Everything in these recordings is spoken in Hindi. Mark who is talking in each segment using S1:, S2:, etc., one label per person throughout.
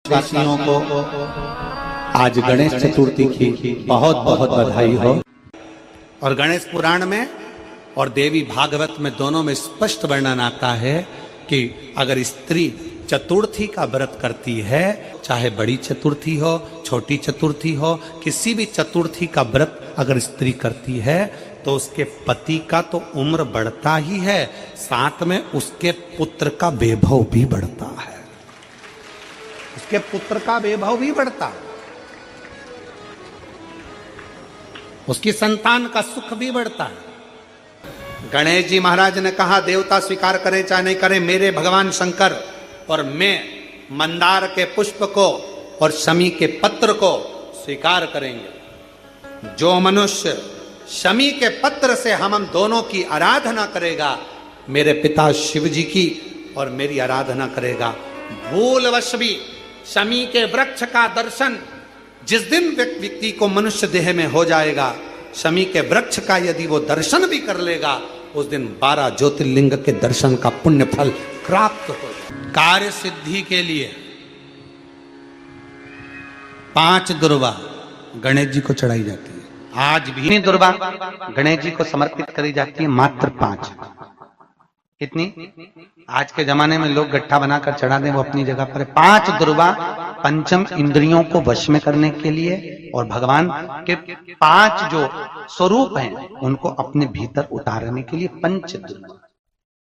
S1: वासियों को आज गणेश चतुर्थी की बहुत बहुत बधाई हो। और गणेश पुराण में और देवी भागवत में दोनों में स्पष्ट वर्णन आता है कि अगर स्त्री चतुर्थी का व्रत करती है, चाहे बड़ी चतुर्थी हो छोटी चतुर्थी हो, किसी भी चतुर्थी का व्रत अगर स्त्री करती है तो उसके पति का तो उम्र बढ़ता ही है, साथ में उसके पुत्र का वैभव भी बढ़ता है। उसके पुत्र का वैभव भी बढ़ता है, उसकी संतान का सुख भी बढ़ता है। गणेश जी महाराज ने कहा देवता स्वीकार करें चाहे नहीं करें, मेरे भगवान शंकर और मैं मंदार के पुष्प को और शमी के पत्र को स्वीकार करेंगे। जो मनुष्य शमी के पत्र से हम दोनों की आराधना करेगा, मेरे पिता शिव जी की और मेरी आराधना करेगा, भूलवश भी शमी के वृक्ष का दर्शन जिस दिन व्यक्ति को मनुष्य देह में हो जाएगा, शमी के वृक्ष का यदि वो दर्शन भी कर लेगा, उस दिन 12 ज्योतिर्लिंग के दर्शन का पुण्य फल प्राप्त हो। कार्य सिद्धि के लिए 5 दुर्वा गणेश जी को चढ़ाई जाती है। आज भी दुर्वा गणेश जी को समर्पित करी जाती है, मात्र 5। कितनी? आज के जमाने में लोग गट्ठा बनाकर चढ़ा दें, वो अपनी जगह पर 5 दुर्वा पंचम इंद्रियों को वश में करने के लिए और भगवान के 5 जो स्वरूप हैं उनको अपने भीतर उतारने के लिए 5 दुर्वा।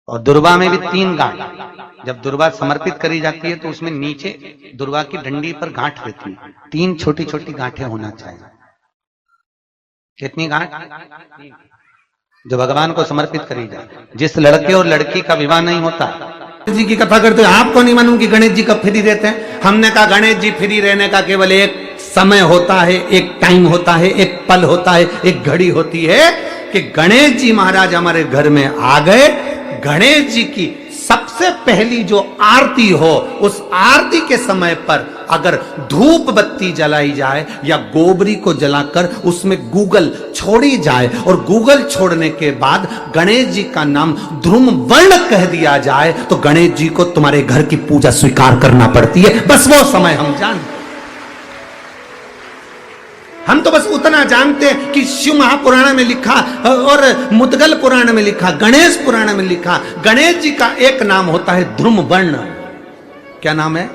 S1: और दुर्वा में भी 3 गांठ। जब दुर्वा समर्पित करी जाती है तो उसमें नीचे दुर्वा की डंडी पर गांठ रहती है, 3 छोटी छोटी गांठें होना चाहिए। कितनी गांठ? जो भगवान को समर्पित करी जाए। जिस लड़के और लड़की का विवाह नहीं होता, जी की कथा करते हो, आपको नहीं मालूम कि गणेश जी कब फ्री रहते हैं। हमने कहा गणेश जी फ्री रहने का केवल एक समय होता है, एक टाइम होता है, एक पल होता है, एक घड़ी होती है कि गणेश जी महाराज हमारे घर में आ गए। गणेश जी की सबसे पहली जो आरती हो, उस आरती के समय पर अगर धूप बत्ती जलाई जाए या गोबरी को जलाकर उसमें गूगल छोड़ी जाए और गूगल छोड़ने के बाद गणेश जी का नाम ध्रुम वर्ण कह दिया जाए तो गणेश जी को तुम्हारे घर की पूजा स्वीकार करना पड़ती है। बस वो समय हम जानते, हम तो बस उतना जानते हैं कि शिव महापुराण में लिखा और मुद्गल पुराण में लिखा, गणेश पुराण में लिखा, गणेश जी का एक नाम होता है ध्रुम वर्ण। क्या नाम है?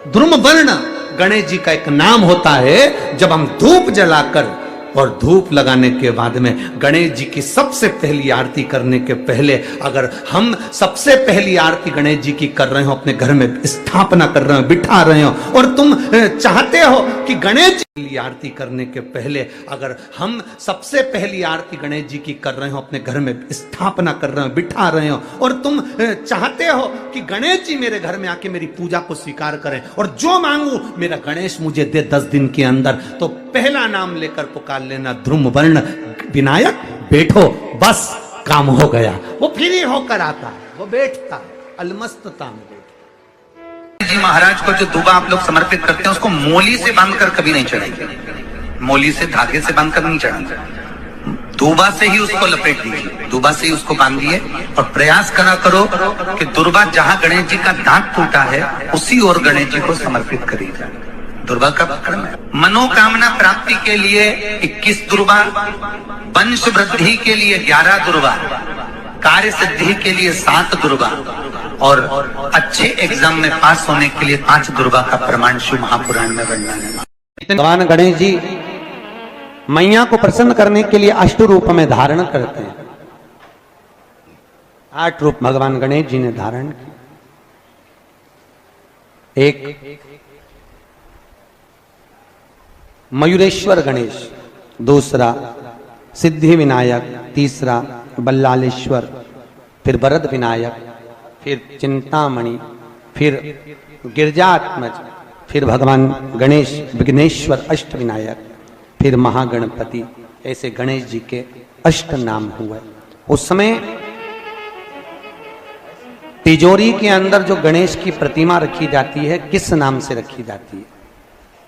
S1: ध्रुम वर्ण गणेश जी का एक नाम होता है। जब हम धूप जलाकर और धूप लगाने के बाद में गणेश जी की सबसे पहली आरती करने के पहले अगर हम सबसे पहली आरती गणेश जी की कर रहे हो, अपने घर में स्थापना कर रहे हो, बिठा रहे हो, और तुम चाहते हो कि गणेश जी की आरती करने के पहले अगर हम सबसे पहली आरती गणेश जी की कर रहे हो, अपने घर में स्थापना कर रहे हो, बिठा रहे हो, और तुम चाहते हो कि गणेश जी मेरे घर में आके मेरी पूजा को स्वीकार करें और जो मांगू मेरा गणेश मुझे दे 10 दिन के अंदर, तो पहला नाम लेकर पुकार लेना ध्रुम वर्ण विनायक, बैठो, बस काम हो गया। वो फ्री होकर आता है, वो बैठता है, अलमस्तता में बैठता।
S2: जी महाराज को जो दुबा आप लोग समर्पित करते हैं उसको मोली से बांधकर कभी नहीं चढ़ाइए, मोली से धागे से बांधकर नहीं चढ़ाइए, दुबा से ही उसको लपेट दीजिए, दुबा से ही उसको बांधिए और प्रयास करा करो कि दुर्वा जहां गणेश जी का दांत टूटा है उसी ओर गणेश जी को समर्पित करिए। दुर्वा का क्रम है। मनोकामना प्राप्ति के लिए 21 दुर्वा, वंश वृद्धि के लिए 11 दुर्वा, कार्य सिद्धि के लिए 7 दुर्वा और अच्छे एग्जाम में पास होने के लिए 5 दुर्वा का प्रमाण शिव महापुराण में वर्णन है।
S1: भगवान गणेश जी मैया को प्रसन्न करने के लिए 8 रूप में धारण करते हैं। 8 रूप भगवान गणेश जी ने धारण किए। एक मयूरेश्वर गणेश, दूसरा सिद्धि विनायक, तीसरा बल्लालेश्वर, फिर वरद विनायक, फिर चिंतामणि, फिर गिरजात्मज, फिर भगवान गणेश विघ्नेश्वर अष्ट विनायक, फिर महागणपति। ऐसे गणेश जी के 8 नाम हुए। उस समय तिजोरी के अंदर जो गणेश की प्रतिमा रखी जाती है, किस नाम से रखी जाती है?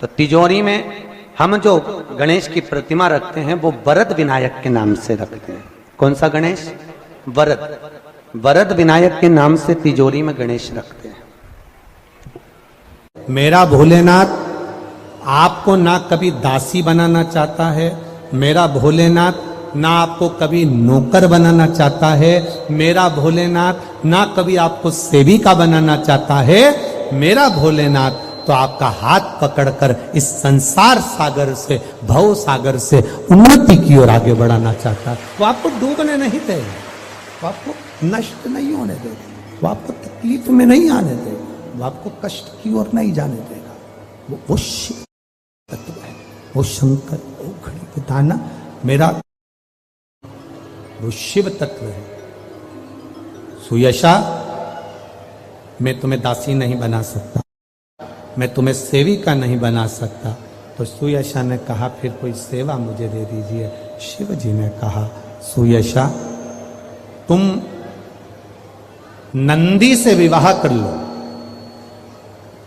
S1: तो तिजोरी में हम जो गणेश की प्रतिमा रखते हैं वो वरद विनायक के नाम से रखते हैं। कौन सा गणेश? वरद। वरद विनायक के नाम से तिजोरी में गणेश रखते हैं। मेरा भोलेनाथ आपको ना कभी दासी बनाना चाहता है, मेरा भोलेनाथ ना आपको कभी नौकर बनाना चाहता है, मेरा भोलेनाथ ना कभी आपको सेविका बनाना चाहता है। मेरा भोलेनाथ तो आपका हाथ पकड़कर इस संसार सागर से, भव सागर से उन्नति की ओर आगे बढ़ाना चाहता है। वो आपको डूबने नहीं देगा, वो आपको नष्ट नहीं होने देगा, वो आपको तकलीफ में नहीं आने देगा, वो आपको कष्ट की ओर नहीं जाने देगा। वो शिव तत्व है, वो शंकर, वो घड़ी पिताना मेरा वो शिव तत्व है। सुयशा, मैं तुम्हें दासी नहीं बना सकता, मैं तुम्हें सेविका नहीं बना सकता। तो सुयशा ने कहा फिर कोई सेवा मुझे दे दीजिए। शिव जी ने कहा सुयशा, तुम नंदी से विवाह कर लो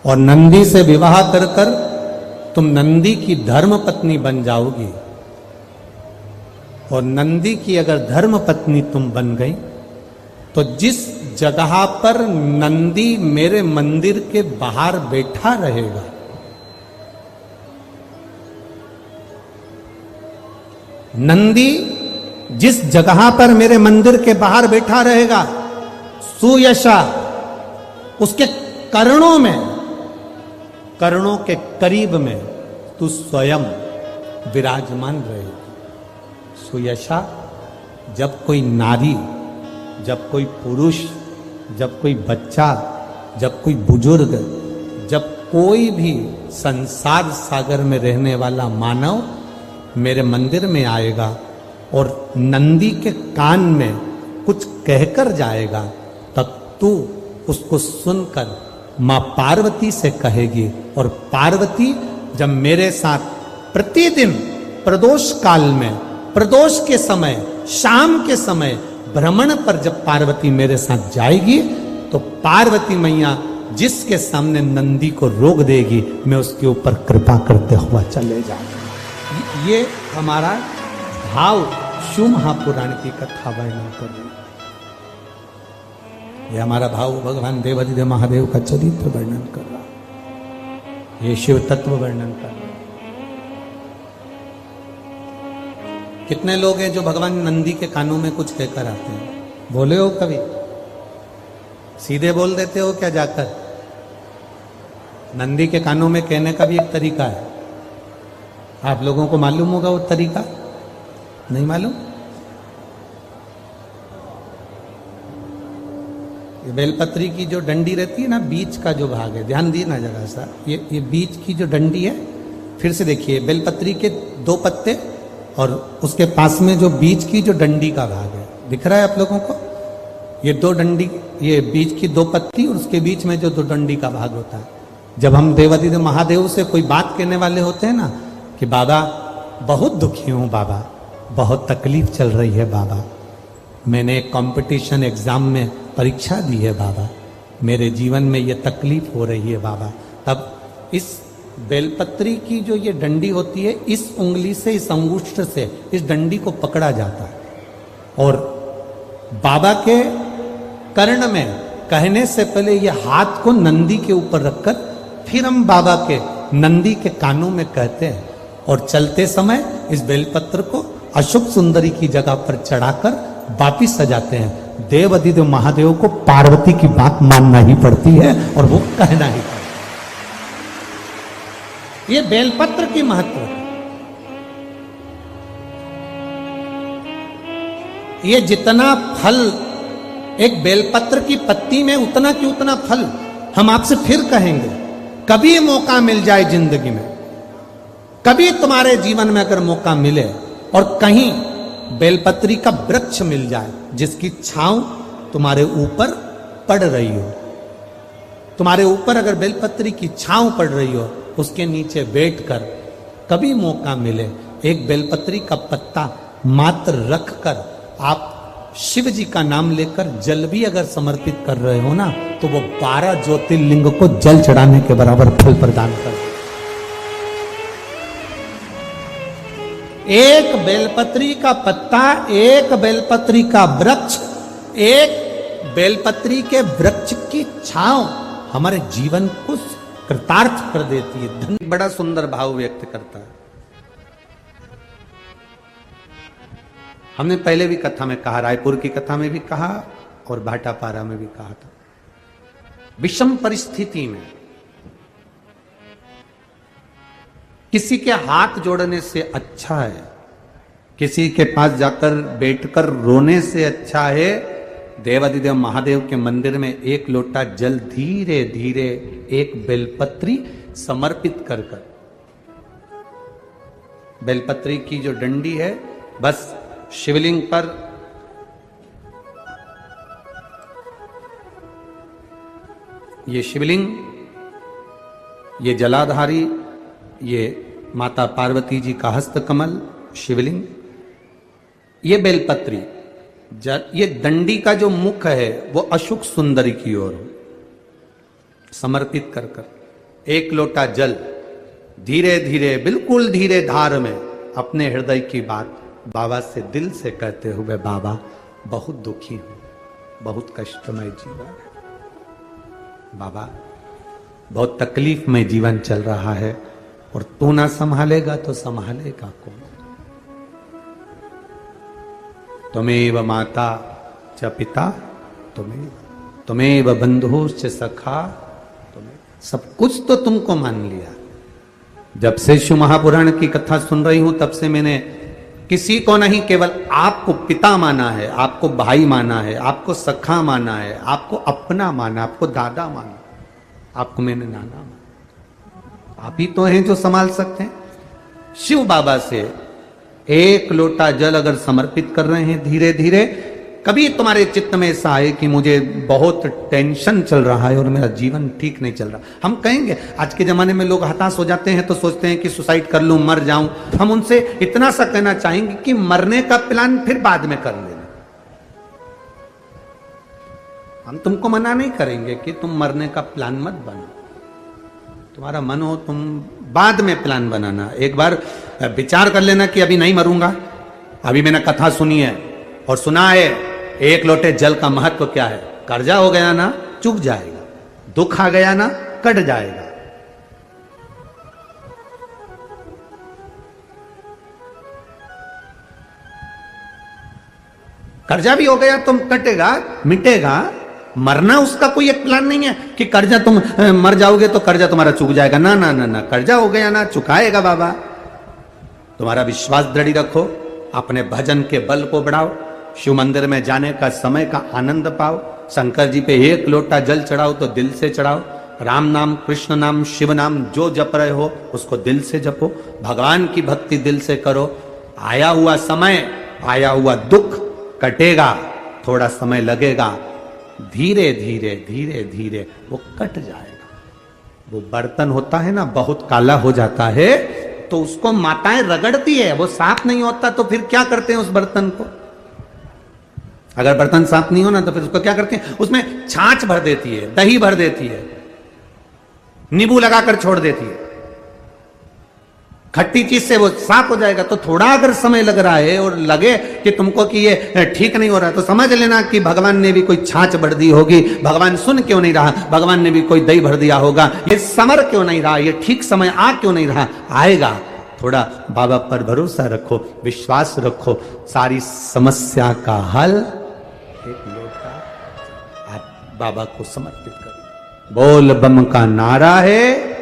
S1: और नंदी से विवाह कर कर तुम नंदी की धर्म पत्नी बन जाओगी। और नंदी की अगर धर्म पत्नी तुम बन गई तो जिस जगह पर नंदी मेरे मंदिर के बाहर बैठा रहेगा, नंदी जिस जगह पर मेरे मंदिर के बाहर बैठा रहेगा, सुयशा उसके कर्णों में, कर्णों के करीब में तू स्वयं विराजमान रहेगी। सुयशा, जब कोई नारी, जब कोई पुरुष, जब कोई बच्चा, जब कोई बुजुर्ग, जब कोई भी संसार सागर में रहने वाला मानव मेरे मंदिर में आएगा और नंदी के कान में कुछ कहकर जाएगा, तब तू उसको सुनकर मां पार्वती से कहेगी। और पार्वती जब मेरे साथ प्रतिदिन प्रदोष काल में, प्रदोष के समय, शाम के समय भ्रमण पर जब पार्वती मेरे साथ जाएगी तो पार्वती मैया जिसके सामने नंदी को रोक देगी, मैं उसके ऊपर कृपा करते हुआ चले जाऊंगा। ये हमारा भाव शिव महापुराण की कथा वर्णन कर रही है। ये हमारा भाव भगवान देवाधिदेव महादेव का चरित्र वर्णन कर रहा है, ये शिव तत्व वर्णन कर रहा है। कितने लोग हैं जो भगवान नंदी के कानों में कुछ कहकर आते हैं? बोले हो कभी? सीधे बोल देते हो क्या जाकर? नंदी के कानों में कहने का भी एक तरीका है। आप लोगों को मालूम होगा वो तरीका? नहीं मालूम? ये बेलपत्री की जो डंडी रहती है ना, बीच का जो भाग है, ध्यान दिए ना जरा सा, ये बीच की जो डंडी है, फिर से देखिए, बेलपत्री के 2 पत्ते और उसके पास में जो बीच की जो डंडी का भाग है, दिख रहा है आप लोगों को? ये 2 डंडी, ये बीच की 2 पत्ती और उसके बीच में जो 2 डंडी का भाग होता है। जब हम देवाधिदेव महादेव से कोई बात कहने वाले होते हैं ना कि बाबा बहुत दुखी हूं, बाबा बहुत तकलीफ चल रही है, बाबा मैंने एक कंपटीशन एग्जाम में परीक्षा दी है, बाबा मेरे जीवन में ये तकलीफ हो रही है, बाबा, तब इस बेलपत्री की जो ये डंडी होती है, इस उंगली से, इस अंगुष्ठ से इस डंडी को पकड़ा जाता है और बाबा के कर्ण में कहने से पहले ये हाथ को नंदी के ऊपर रखकर फिर हम बाबा के नंदी के कानों में कहते हैं और चलते समय इस बेलपत्र को अशोक सुंदरी की जगह पर चढ़ाकर वापिस सजाते हैं। देवाधिदेव महादेव को पार्वती की बात मानना ही पड़ती है और वो कहना ही पड़ता है। ये बेलपत्र की महत्व है। ये जितना फल एक बेलपत्र की पत्ती में, उतना की उतना फल हम आपसे फिर कहेंगे। कभी मौका मिल जाए जिंदगी में, कभी तुम्हारे जीवन में अगर मौका मिले और कहीं बेलपत्री का वृक्ष मिल जाए जिसकी छांव तुम्हारे ऊपर पड़ रही हो, तुम्हारे ऊपर अगर बेलपत्री की छांव पड़ रही हो, उसके नीचे बैठकर कभी मौका मिले, एक बेलपत्री का पत्ता मात्र रखकर आप शिव जी का नाम लेकर जल भी अगर समर्पित कर रहे हो ना, तो वो 12 ज्योतिर्लिंग को जल चढ़ाने के बराबर फल प्रदान कर। एक बेलपत्री का पत्ता, एक बेलपत्री का वृक्ष, एक बेलपत्री के वृक्ष की छांव हमारे जीवन को कृतार्थ कर देती है। धन बड़ा सुंदर भाव व्यक्त करता है। हमने पहले भी कथा में कहा, रायपुर की कथा में भी कहा और भाटापारा में भी कहा था, विषम परिस्थिति में किसी के हाथ जोड़ने से अच्छा है, किसी के पास जाकर बैठकर रोने से अच्छा है, देवादिदेव महादेव के मंदिर में एक लोटा जल धीरे धीरे एक बेलपत्री समर्पित कर कर, बेलपत्री की जो डंडी है बस शिवलिंग पर ये शिवलिंग, ये जलाधारी, ये माता पार्वती जी का हस्तकमल शिवलिंग, ये बेलपत्री, ये दंडी का जो मुख है वो अशुक सुंदरी की ओर समर्पित कर कर एक लोटा जल धीरे धीरे बिल्कुल धीरे धार में अपने हृदय की बात बाबा से दिल से कहते हुए, बाबा बहुत दुखी हूं, बहुत कष्टमय जीवन है, बाबा बहुत तकलीफ में जीवन चल रहा है और तू ना संभालेगा तो संभालेगा कौन? त्वमेव माता च पिता त्वमेव बंधुश्च सखा, सब कुछ तो तुमको मान लिया। जब से शिव महापुराण की कथा सुन रही हूं तब से मैंने किसी को नहीं, केवल आपको पिता माना है, आपको भाई माना है, आपको सखा माना है, आपको अपना माना, आपको दादा माना, आपको मैंने नाना माना। आप ही तो हैं जो संभाल सकते हैं। शिव बाबा से एक लोटा जल अगर समर्पित कर रहे हैं धीरे धीरे, कभी तुम्हारे चित्त में ऐसा आए कि मुझे बहुत टेंशन चल रहा है और मेरा जीवन ठीक नहीं चल रहा, हम कहेंगे, आज के जमाने में लोग हताश हो जाते हैं तो सोचते हैं कि सुसाइड कर लूं, मर जाऊं। हम उनसे इतना सा कहना चाहेंगे कि मरने का प्लान फिर बाद में कर लेना। हम तुमको मना नहीं करेंगे कि तुम मरने का प्लान मत बनाओ, तुम्हारा मन हो तुम बाद में प्लान बनाना। एक बार विचार कर लेना कि अभी नहीं मरूंगा, अभी मैंने कथा सुनी है और सुना है एक लोटे जल का महत्व क्या है। कर्जा हो गया ना चुक जाएगा, दुख आ गया ना कट जाएगा। कर्जा भी हो गया तुम कटेगा मिटेगा, मरना उसका कोई एक प्लान नहीं है कि कर्जा तुम मर जाओगे तो कर्जा तुम्हारा चुक जाएगा। ना ना ना ना, कर्जा हो गया ना चुकाएगा बाबा। तुम्हारा विश्वास दृढ़ रखो, अपने भजन के बल को बढ़ाओ, शिव मंदिर में जाने का समय का आनंद पाओ, शंकर जी पे एक लोटा जल चढ़ाओ तो दिल से चढ़ाओ, राम नाम कृष्ण नाम शिव नाम जो जप रहे हो उसको दिल से जपो, भगवान की भक्ति दिल से करो। आया हुआ समय, आया हुआ दुख कटेगा, थोड़ा समय लगेगा, धीरे धीरे धीरे धीरे वो कट जाएगा। वो बर्तन होता है ना बहुत काला हो जाता है तो उसको माताएं रगड़ती है, वो साफ नहीं होता तो फिर क्या करते हैं उस बर्तन को? अगर बर्तन साफ नहीं हो ना तो फिर उसको क्या करते हैं, उसमें छाछ भर देती है, दही भर देती है, नींबू लगाकर छोड़ देती है, खट्टी चीज से वो साफ हो जाएगा। तो थोड़ा अगर समय लग रहा है और लगे कि तुमको कि ये ठीक नहीं हो रहा तो समझ लेना कि भगवान ने भी कोई छाछ भर दी होगी, भगवान सुन क्यों नहीं रहा, भगवान ने भी कोई दही भर दिया होगा, ये समर क्यों नहीं रहा, ये ठीक समय आ क्यों नहीं रहा। आएगा, थोड़ा बाबा पर भरोसा रखो, विश्वास रखो, सारी समस्या का हल एक लोटा आप बाबा को समर्पित करो। बोल बम का नारा है,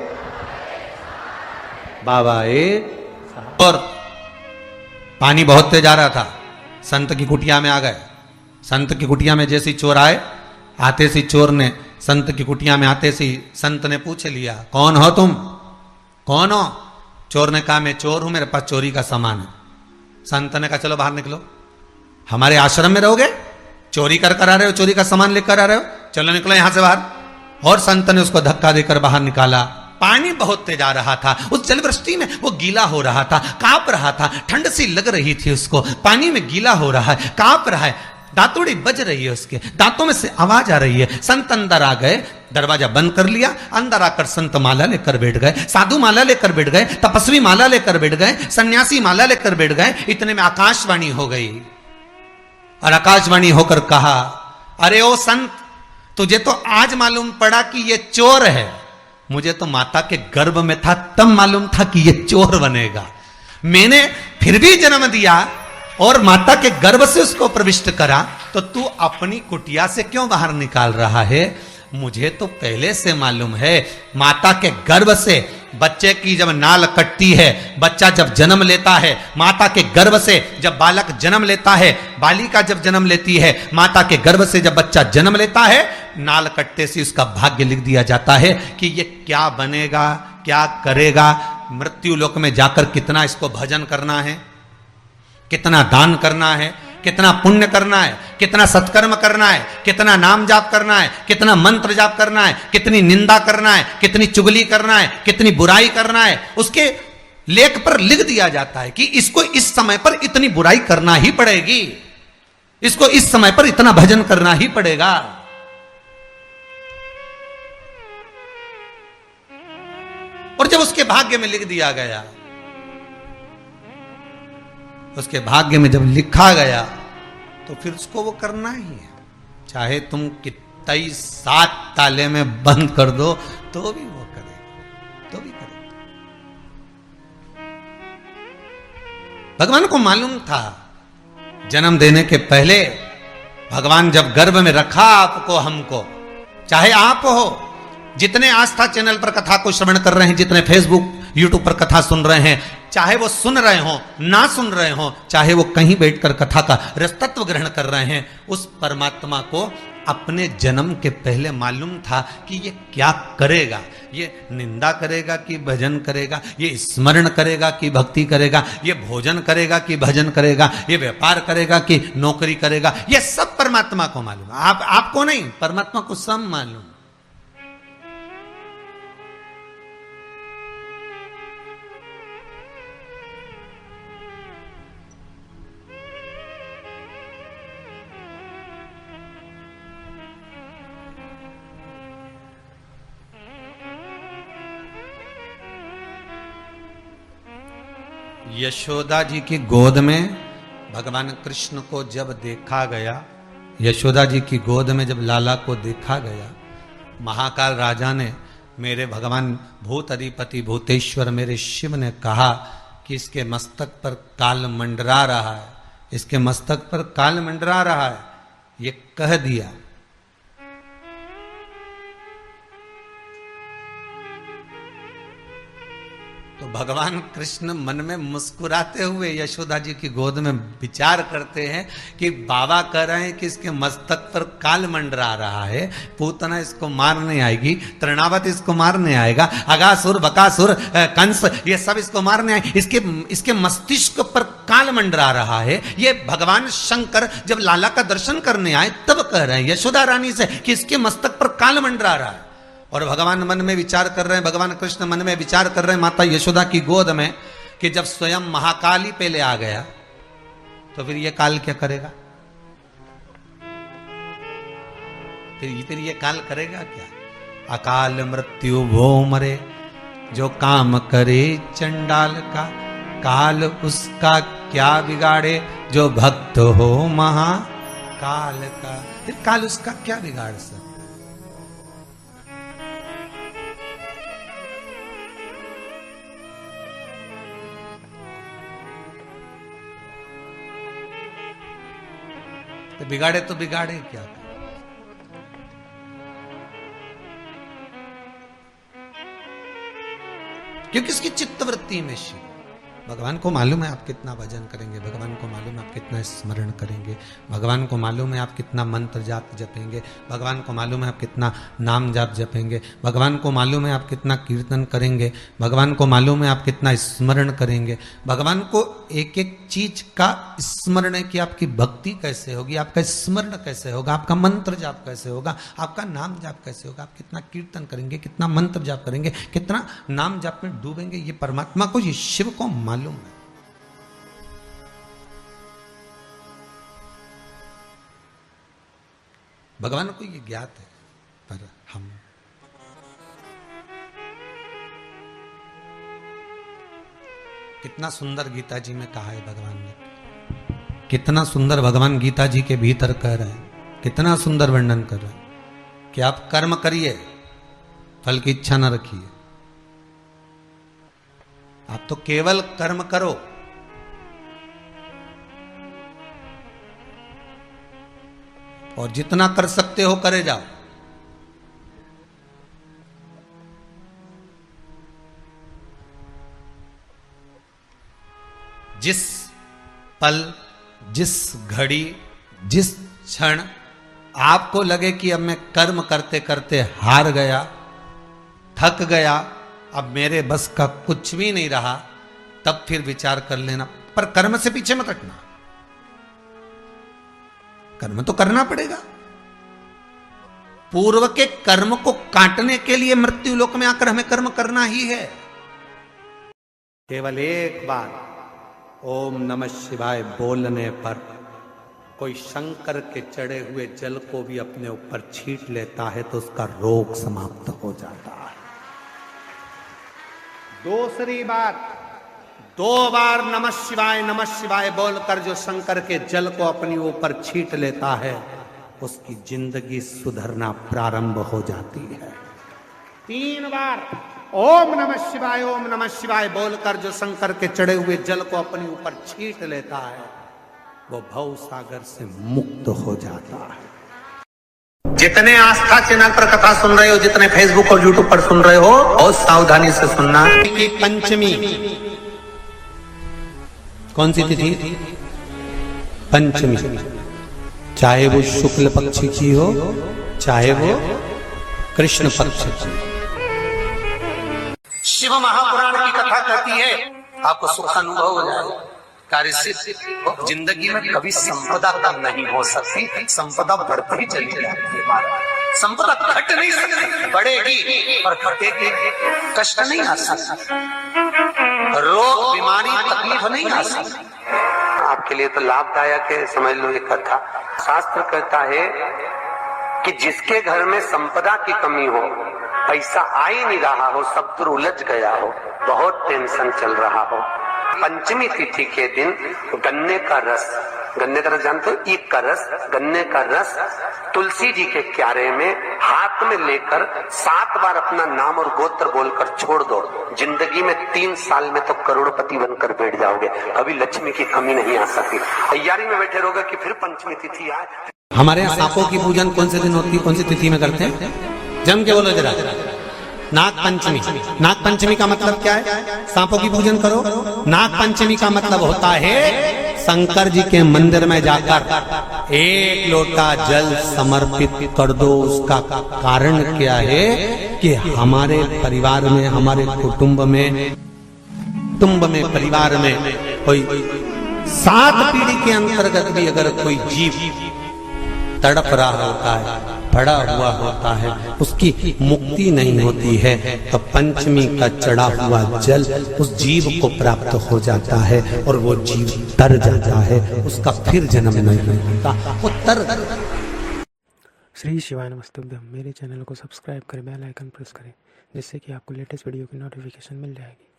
S1: बाबा एक। और पानी बहुत तेज आ रहा था, संत की कुटिया में आ गए। संत की कुटिया में जैसे चोर आए, आते सी चोर ने संत की कुटिया में आते सी संत ने पूछ लिया, कौन हो तुम, कौन हो? चोर ने कहा मैं चोर हूं, मेरे पास चोरी का सामान है। संत ने कहा चलो बाहर निकलो, हमारे आश्रम में रहोगे, चोरी कर कर आ रहे हो, चोरी का सामान लेकर आ रहे हो, चलो निकलो यहां से बाहर। और संत ने उसको धक्का देकर बाहर निकाला। पानी बहुत तेज आ रहा था, उस जलवृष्टि में वो गीला हो रहा था, कांप रहा था, ठंड सी लग रही थी उसको, पानी में गीला हो रहा है, कांप रहा है, दांतोड़ी बज रही है, उसके दांतों में से आवाज आ रही है। संत अंदर आ गए, दरवाजा बंद कर लिया, अंदर आकर संत माला लेकर बैठ गए, साधु माला लेकर बैठ गए, तपस्वी माला लेकर बैठ गए, सन्यासी माला लेकर बैठ गए। इतने में आकाशवाणी हो गई और आकाशवाणी होकर कहा, अरे ओ संत, तुझे तो आज मालूम पड़ा कि ये चोर है, मुझे तो माता के गर्भ में था तब मालूम था कि ये चोर बनेगा। मैंने फिर भी जन्म दिया और माता के गर्भ से उसको प्रविष्ट करा, तो तू अपनी कुटिया से क्यों बाहर निकाल रहा है? मुझे तो पहले से मालूम है, माता के गर्भ से बच्चे की जब नाल कटती है, बच्चा जब जन्म लेता है, माता के गर्भ से जब बालक जन्म लेता है, बालिका जब जन्म लेती है, माता के गर्भ से जब बच्चा जन्म लेता है, नाल कटते से उसका भाग्य लिख दिया जाता है कि ये क्या बनेगा, क्या करेगा, मृत्यु लोक में जाकर कितना इसको भजन करना है, कितना दान करना है, कितना पुण्य करना है, कितना सत्कर्म करना है, कितना नाम जाप करना है, कितना मंत्र जाप करना है, कितनी निंदा करना है, कितनी चुगली करना है, कितनी बुराई करना है, उसके लेख पर लिख दिया जाता है कि इसको इस समय पर इतनी बुराई करना ही पड़ेगी, इसको इस समय पर इतना भजन करना ही पड़ेगा। और जब उसके भाग्य में लिख दिया गया, उसके भाग्य में जब लिखा गया, तो फिर उसको वो करना ही है, चाहे तुम कितना 7 ताले में बंद कर दो तो भी वो करेगा, तो भी करेगा। भगवान को मालूम था, जन्म देने के पहले भगवान जब गर्भ में रखा आपको, हमको, चाहे आप हो, जितने आस्था चैनल पर कथा को श्रवण कर रहे हैं, जितने फेसबुक यूट्यूब पर कथा सुन रहे हैं, चाहे वो सुन रहे हो ना सुन रहे हो, चाहे वो कहीं बैठकर कथा का रसतत्व ग्रहण कर रहे हैं, उस परमात्मा को अपने जन्म के पहले मालूम था कि ये क्या करेगा, ये निंदा करेगा कि भजन करेगा, ये स्मरण करेगा कि भक्ति करेगा, ये भोजन करेगा कि भजन करेगा, ये व्यापार करेगा कि नौकरी करेगा, ये सब परमात्मा को मालूम। आपको नहीं, परमात्मा को सब मालूम। यशोदा जी की गोद में भगवान कृष्ण को जब देखा गया, यशोदा जी की गोद में जब लाला को देखा गया, महाकाल राजा ने, मेरे भगवान भूत अधिपति भूतेश्वर मेरे शिव ने कहा कि इसके मस्तक पर काल मंडरा रहा है, इसके मस्तक पर काल मंडरा रहा है, ये कह दिया। तो भगवान कृष्ण मन में मुस्कुराते हुए यशोदा जी की गोद में विचार करते हैं कि बाबा कह रहे हैं कि इसके मस्तक पर काल मंडरा रहा है, पूतना इसको मारने आएगी, तृणावत इसको मारने आएगा, अगासुर बकासुर कंस ये सब इसको मारने आए, इसके मस्तिष्क पर काल मंडरा रहा है। ये भगवान शंकर जब लाला का दर्शन करने आए तब कह रहे हैं यशोदा रानी से कि इसके मस्तक पर काल मंडरा रहा है। और भगवान मन में विचार कर रहे हैं, भगवान कृष्ण मन में विचार कर रहे हैं माता यशोदा की गोद में कि जब स्वयं महाकाल ही पहले आ गया तो फिर ये काल क्या करेगा, फिर ये काल करेगा क्या? अकाल मृत्यु भो मरे जो काम करे चंडाल का, काल उसका क्या बिगाड़े जो भक्त हो महाकाल का। फिर काल उसका क्या बिगाड़ सकता? तो बिगाड़े तो बिगाड़े क्या? क्योंकि इसकी चित्तवृत्ति में शिव, भगवान को मालूम है आप कितना भजन करेंगे, भगवान को मालूम है आप कितना स्मरण करेंगे, भगवान को मालूम है आप कितना मंत्र जाप जपेंगे, भगवान को मालूम है आप कितना नाम जाप जपेंगे, भगवान को मालूम है आप कितना कीर्तन करेंगे, भगवान को मालूम है आप कितना स्मरण करेंगे, भगवान को एक एक चीज का स्मरण है कि आपकी भक्ति कैसे होगी, आपका स्मरण कैसे होगा, आपका मंत्र जाप कैसे होगा, आपका नाम जाप कैसे होगा, आप कितना कीर्तन करेंगे, कितना मंत्र जाप करेंगे, कितना नाम जाप में डूबेंगे, ये परमात्मा को, ये शिव को मालूम है। भगवान को ये ज्ञात है, पर हम कितना सुंदर गीता जी में कहा है भगवान ने, कितना सुंदर भगवान गीता जी के भीतर कह रहे हैं, कितना सुंदर वर्णन कर रहे हैं कि आप कर्म करिए, फल की इच्छा न रखिए। आप तो केवल कर्म करो। और जितना कर सकते हो करे जाओ। जिस पल, जिस घड़ी, जिस क्षण आपको लगे कि अब मैं कर्म करते करते हार गया, थक गया, अब मेरे बस का कुछ भी नहीं रहा, तब फिर विचार कर लेना। पर कर्म से पीछे मत हटना। कर्म तो करना पड़ेगा। पूर्व के कर्म को काटने के लिए मृत्यु लोक में आकर हमें कर्म करना ही है। केवल एक बार ओम नमः शिवाय बोलने पर कोई शंकर के चढ़े हुए जल को भी अपने ऊपर छींट लेता है तो उसका रोग समाप्त हो जाता है। दूसरी बार 2 बार नमः शिवाय बोलकर जो शंकर के जल को अपने ऊपर छींट लेता है उसकी जिंदगी सुधरना प्रारंभ हो जाती है। 3 बार ओम नमः शिवाय बोलकर जो शंकर के चढ़े हुए जल को अपने ऊपर छींट लेता है वो भव सागर से मुक्त हो जाता है। जितने आस्था चैनल पर कथा सुन रहे हो, जितने फेसबुक और यूट्यूब पर सुन रहे हो, बहुत सावधानी से सुनना। पंचमी कौन सी तिथि? पंचमी। चाहे वो शुक्ल पक्ष की हो, चाहे वो कृष्ण पक्ष की। शिव महापुराण की कथा कहती है आपको सुख अनुभव हो जाए, कार्य सिद्ध। जिंदगी में कभी संपदा कम नहीं हो सकती, संपदा बढ़ती ही चली जाती है। संपदा घट नहीं सकती, बढ़ेगी और घटेगी। कष्ट नहीं आ सकता, रोग बीमारी तकलीफ नहीं आ सकती। आपके लिए तो लाभदायक है, समझ लो ये कथा। शास्त्र कहता है कि जिसके घर में संपदा की कमी हो, पैसा आ ही नहीं रहा हो, सब दूर उलझ गया हो, बहुत टेंशन चल रहा हो, पंचमी तिथि के दिन गन्ने का रस जानते हो? ईख का रस, गन्ने का रस तुलसी जी के क्यारे में हाथ में लेकर 7 बार अपना नाम और गोत्र बोलकर छोड़ दो। जिंदगी में 3 साल में तो करोड़पति बनकर बैठ जाओगे, कभी लक्ष्मी की कमी नहीं आ सकती। तैयारी में बैठे रहोगे कि फिर पंचमी तिथि आए। हमारे यहाँ सांपों की पूजन कौन से दिन होती है, कौन सी तिथि में करते हैं? जम के बोलो जरा। नाग पंचमी। नाग पंचमी का मतलब क्या है? सांपों की पूजन करो। नाग पंचमी का मतलब होता है शंकर जी के मंदिर में जाकर 1 लोटा जल समर्पित कर दो। उसका कारण क्या है कि हमारे परिवार में, हमारे कुटुंब में, परिवार में कोई 7 पीढ़ी के अंतर्गत भी अगर कोई जीव तड़प रहा होता है, पड़ा हुआ होता है, उसकी मुक्ति नहीं होती है, तो पंचमी का चढ़ा हुआ जल उस जीव को प्राप्त हो जाता है और वो जीव तर जाता है, उसका फिर जन्म नहीं होता, वो तर।
S3: श्री शिवाय नमस्तुभ्यं। मेरे चैनल को सब्सक्राइब करें, बेल आइकन प्रेस करें, जिससे कि आपको लेटेस्ट वीडियो की नोटिफिकेशन मिल जाएगी।